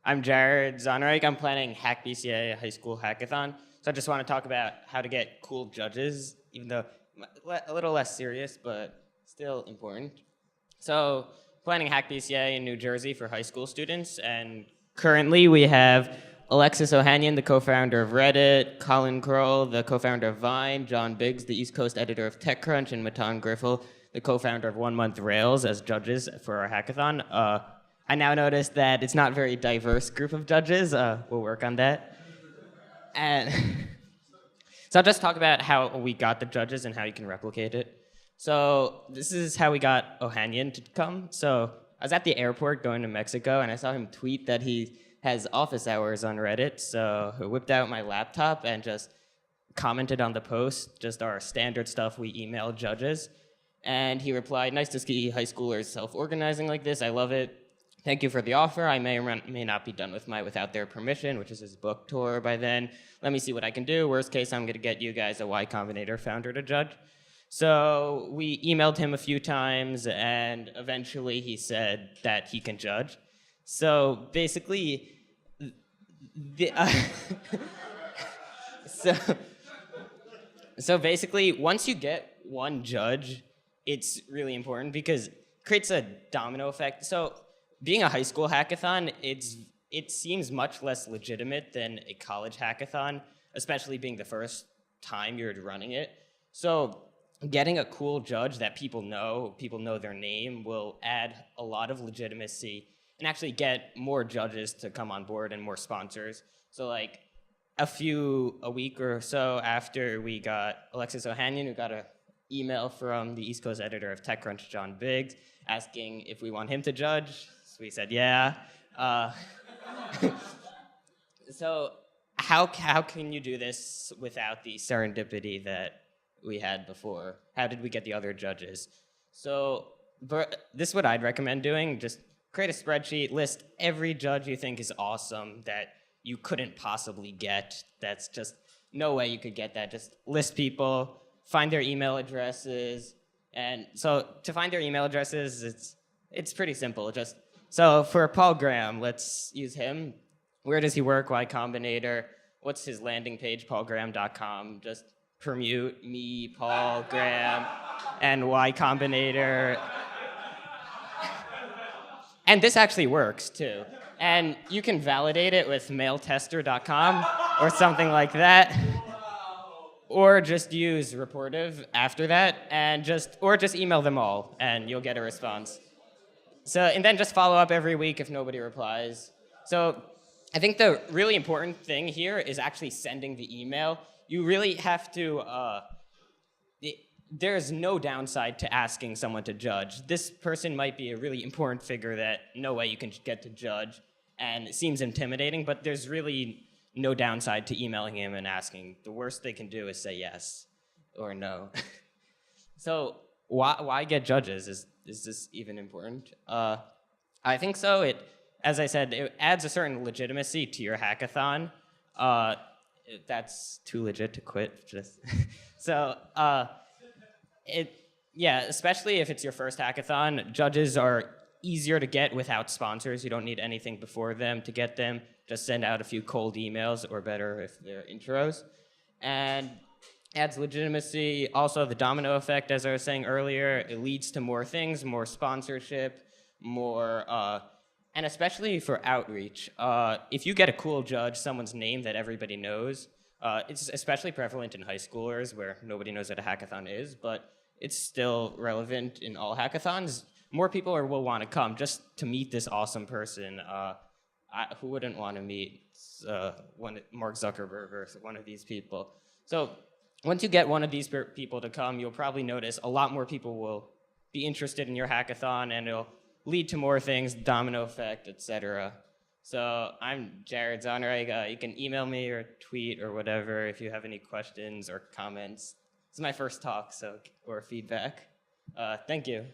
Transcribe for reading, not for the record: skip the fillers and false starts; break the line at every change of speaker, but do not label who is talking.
I'm Jared Zonreich. I'm planning Hack BCA, a high school hackathon. So I just want to talk about how to get cool judges, even though a little less serious, but still important. So planning Hack BCA in New Jersey for high school students, and currently we have Alexis Ohanian, the co-founder of Reddit, Colin Kroll, the co-founder of Vine, John Biggs, the East Coast editor of TechCrunch, and Matan Griffel, the co-founder of 1 Month Rails, as judges for our hackathon. I now notice that it's not a very diverse group of judges. We'll work on that. And so I'll just talk about how we got the judges and how you can replicate it. So this is how we got Ohanian to come. So I was at the airport going to Mexico, and I saw him tweet that he has office hours on Reddit. So I whipped out my laptop and just commented on the post, just our standard stuff we email judges. And he replied, "Nice to see high schoolers self-organizing like this. I love it. Thank you for the offer. I may or may not be done with my Without Their Permission," which is his book tour by then. "Let me see what I can do. Worst case, I'm going to get you guys a Y Combinator founder to judge." So we emailed him a few times, and eventually he said that he can judge. So basically, so basically, once you get one judge, it's really important because it creates a domino effect. So being a high school hackathon, it seems much less legitimate than a college hackathon, especially being the first time you're running it. So getting a cool judge that people know their name, will add a lot of legitimacy and actually get more judges to come on board and more sponsors. So like a week or so after we got Alexis Ohanian, who got an email from the East Coast editor of TechCrunch, John Biggs, asking if we want him to judge. So we said, yeah. So how can you do this without the serendipity that we had before? How did we get the other judges? So this is what I'd recommend doing. Just create a spreadsheet, list every judge you think is awesome that you couldn't possibly get. That's just no way you could get that. Just list people, find their email addresses. And so to find their email addresses, it's pretty simple. So for Paul Graham, let's use him. Where does he work? Y Combinator. What's his landing page? paulgraham.com. Just Permute, me, Paul Graham, and Y Combinator. And this actually works too. And you can validate it with mailtester.com or something like that. Or just use Reportive after that, and just email them all, and you'll get a response. So, and then just follow up every week if nobody replies. So I think the really important thing here is actually sending the email. You really have to, there's no downside to asking someone to judge. This person might be a really important figure that no way you can get to judge, and it seems intimidating, but there's really no downside to emailing him and asking. The worst they can do is say yes or no. So why get judges? Is this even important? I think so. As I said, it adds a certain legitimacy to your hackathon. That's too legit to quit. So especially if it's your first hackathon, judges are easier to get without sponsors. You don't need anything before them to get them. Just send out a few cold emails, or better if they're intros. And adds legitimacy. Also, the domino effect, as I was saying earlier, it leads to more things, more sponsorship, more, and especially for outreach. If you get a cool judge, someone's name that everybody knows, it's especially prevalent in high schoolers where nobody knows what a hackathon is, but it's still relevant in all hackathons. More people will want to come just to meet this awesome person. Who wouldn't want to meet Mark Zuckerberg or one of these people? So once you get one of these people to come, you'll probably notice a lot more people will be interested in your hackathon, and it'll lead to more things, domino effect, etc. So I'm Jared Zonreich. You can email me or tweet or whatever if you have any questions or comments. It's my first talk, or feedback. Thank you.